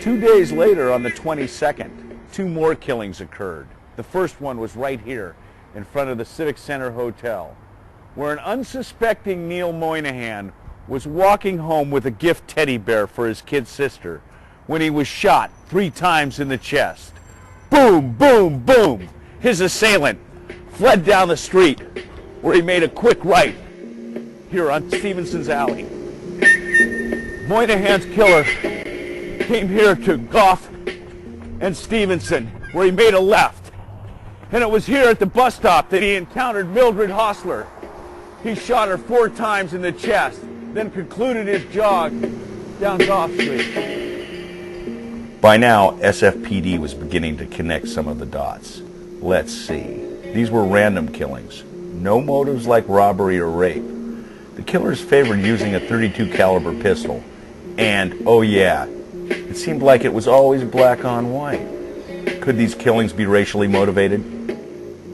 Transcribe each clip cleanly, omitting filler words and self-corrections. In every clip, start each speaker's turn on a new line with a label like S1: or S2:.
S1: 2 days later, on the 22nd, two more killings occurred. The first one was right here in front of the Civic Center Hotel, where an unsuspecting Neil Moynihan was walking home with a gift teddy bear for his kid sister when he was shot 3 times in the chest. Boom, boom, boom. His assailant fled down the street, where he made a quick right here on Stevenson's Alley. Moynihan's killer came here to Gough and Stevenson, where he made a left. And it was here at the bus stop that he encountered Mildred Hostler. He shot her 4 times in the chest, then concluded his jog down Gough Street.
S2: By now, SFPD was beginning to connect some of the dots. Let's see. These were random killings. No motives like robbery or rape. The killers favored using a .32 caliber pistol. And, oh yeah, it seemed like it was always black on white. Could these killings be racially motivated?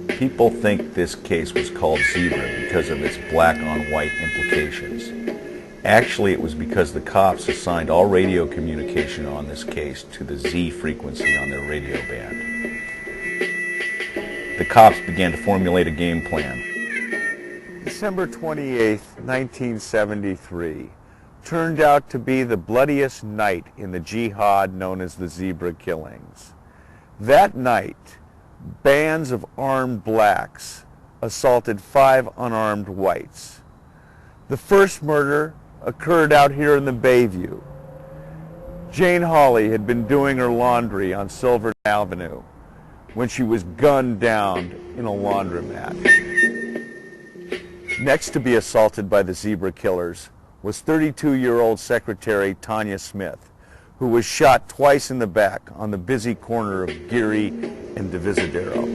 S2: People think this case was called Zebra because of its black on white implications. Actually, it was because the cops assigned all radio communication on this case to the Z frequency on their radio band. The cops began to formulate a game plan.
S1: December 28, 1973, turned out to be the bloodiest night in the jihad known as the Zebra Killings. That night, bands of armed blacks assaulted 5 unarmed whites. The first murder occurred out here in the Bayview. Jane Hawley had been doing her laundry on Silver Avenue when she was gunned down in a laundromat. Next to be assaulted by the Zebra Killers was 32-year-old secretary Tanya Smith, who was shot twice in the back on the busy corner of Geary and Divisadero.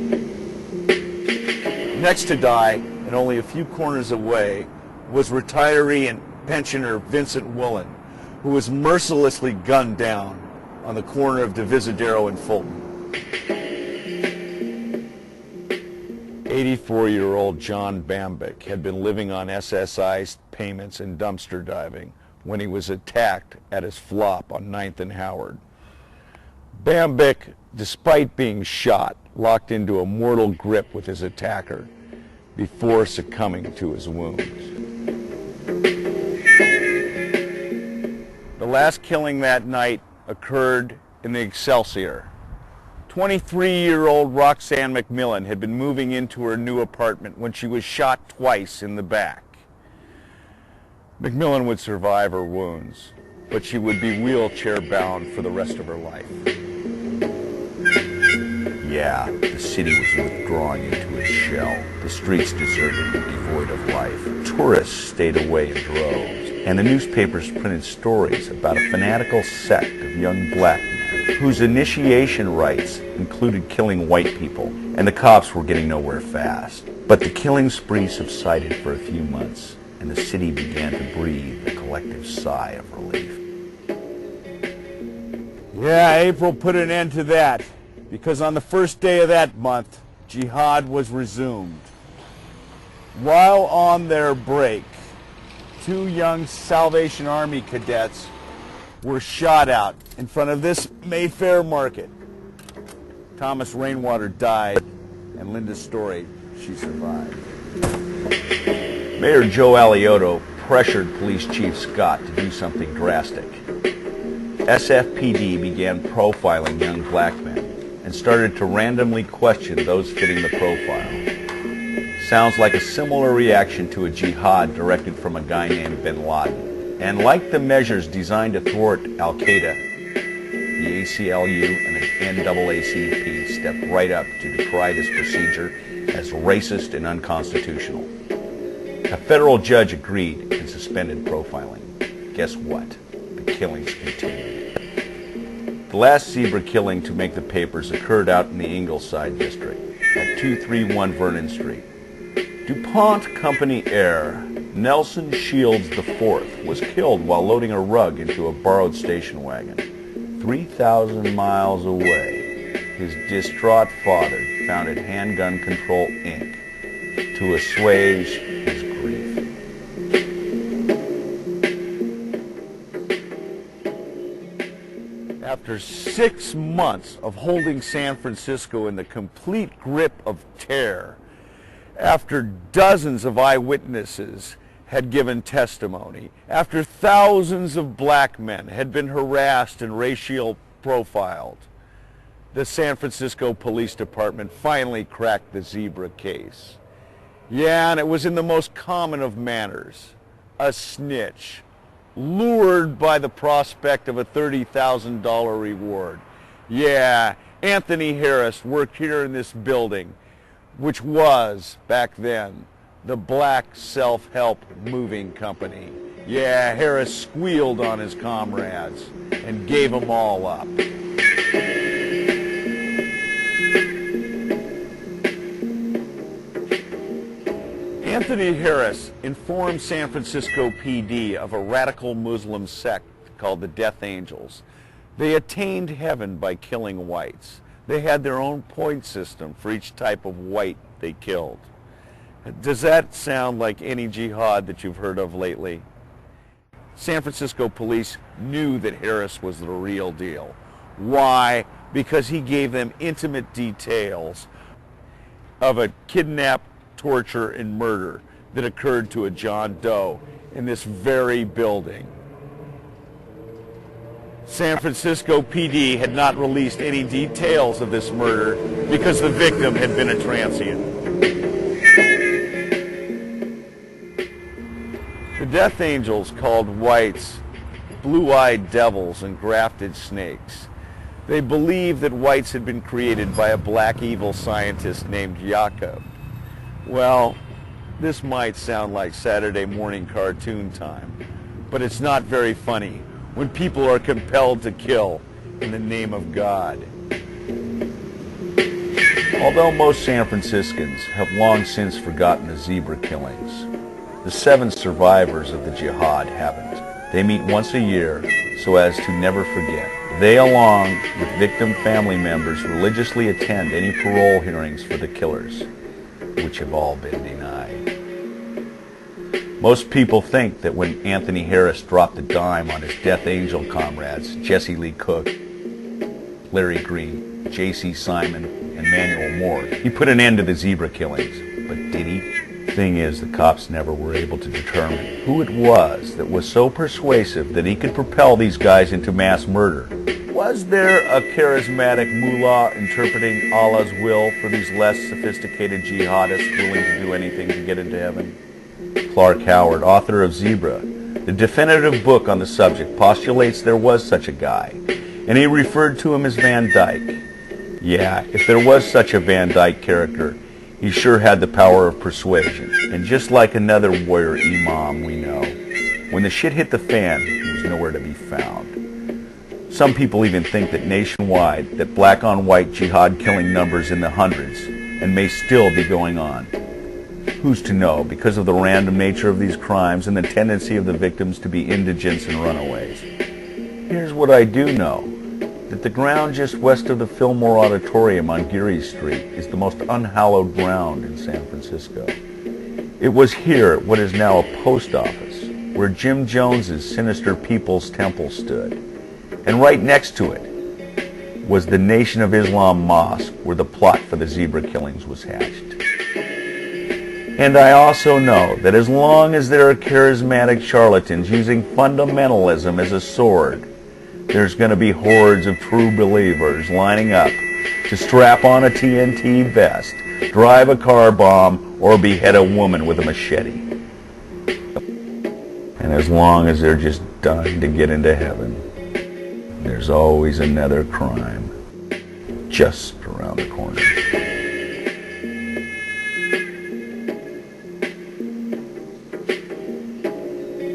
S1: Next to die, and only a few corners away, was retiree and pensioner Vincent Woolen, who was mercilessly gunned down on the corner of Divisadero and Fulton. 84-year-old John Bambick had been living on SSI payments and dumpster diving when he was attacked at his flop on 9th and Howard. Bambick, despite being shot, locked into a mortal grip with his attacker before succumbing to his wounds. The last killing that night occurred in the Excelsior. 23-year-old Roxanne McMillan had been moving into her new apartment when she was shot twice in the back. McMillan would survive her wounds, but she would be wheelchair-bound for the rest of her life.
S2: Yeah, the city was withdrawing into its shell. The streets deserted and devoid of life. Tourists stayed away in droves, and the newspapers printed stories about a fanatical sect of young black men whose initiation rites included killing white people, and the cops were getting nowhere fast. But the killing spree subsided for a few months, and the city began to breathe a collective sigh of relief.
S1: Yeah, April put an end to that, because on the first day of that month, jihad was resumed. While on their break, 2 young Salvation Army cadets were shot out in front of this Mayfair market. Thomas Rainwater died, and Linda Story, she survived.
S2: Mayor Joe Alioto pressured Police Chief Scott to do something drastic. SFPD began profiling young black men and started to randomly question those fitting the profile. Sounds like a similar reaction to a jihad directed from a guy named Bin Laden. And like the measures designed to thwart Al-Qaeda, the ACLU and the NAACP stepped right up to decry this procedure as racist and unconstitutional. A federal judge agreed and suspended profiling. Guess what? The killings continued. The last Zebra killing to make the papers occurred out in the Ingleside district at 231 Vernon Street. DuPont Company heir Nelson Shields IV was killed while loading a rug into a borrowed station wagon. 3,000 miles away, his distraught father founded Handgun Control, Inc. to assuage his grief.
S1: After 6 months of holding San Francisco in the complete grip of terror, after dozens of eyewitnesses had given testimony, after thousands of black men had been harassed and racial profiled, the San Francisco Police Department finally cracked the zebra case. Yeah, and it was in the most common of manners. A snitch, lured by the prospect of a $30,000 reward. Yeah, Anthony Harris worked here in this building, which was, back then, the Black Self-Help Moving Company. Yeah, Harris squealed on his comrades and gave them all up. Anthony Harris informed San Francisco PD of a radical Muslim sect called the Death Angels. They attained heaven by killing whites. They had their own point system for each type of white they killed. Does that sound like any jihad that you've heard of lately? San Francisco police knew that Harris was the real deal. Why? Because he gave them intimate details of a kidnap, torture, and murder that occurred to a John Doe in this very building. San Francisco PD had not released any details of this murder because the victim had been a transient. The Death Angels called whites blue-eyed devils and grafted snakes. They believed that whites had been created by a black evil scientist named Jacob. Well, this might sound like Saturday morning cartoon time, but it's not very funny when people are compelled to kill in the name of God.
S2: Although most San Franciscans have long since forgotten the zebra killings, the 7 survivors of the jihad haven't. They meet once a year so as to never forget. They, along with victim family members, religiously attend any parole hearings for the killers, which have all been denied. Most people think that when Anthony Harris dropped a dime on his Death Angel comrades, Jesse Lee Cook, Larry Green, J.C. Simon, and Manuel Moore, he put an end to the zebra killings. But did he? Thing is, the cops never were able to determine who it was that was so persuasive that he could propel these guys into mass murder. Was there a charismatic mullah interpreting Allah's will for these less sophisticated jihadists willing to do anything to get into heaven? Clark Howard, author of Zebra, the definitive book on the subject, postulates there was such a guy, and he referred to him as Van Dyke. Yeah, if there was such a Van Dyke character, he sure had the power of persuasion. And just like another warrior imam we know, when the shit hit the fan, he was nowhere to be found. Some people even think that nationwide, that black-on-white jihad killing numbers in the hundreds, and may still be going on. Who's to know, because of the random nature of these crimes and the tendency of the victims to be indigents and runaways. Here's what I do know, that the ground just west of the Fillmore Auditorium on Geary Street is the most unhallowed ground in San Francisco. It was here, at what is now a post office, where Jim Jones's sinister People's Temple stood. And right next to it was the Nation of Islam Mosque, where the plot for the zebra killings was hatched. And I also know that as long as there are charismatic charlatans using fundamentalism as a sword, there's going to be hordes of true believers lining up to strap on a TNT vest, drive a car bomb, or behead a woman with a machete. And as long as they're just dying to get into heaven, there's always another crime just around the corner.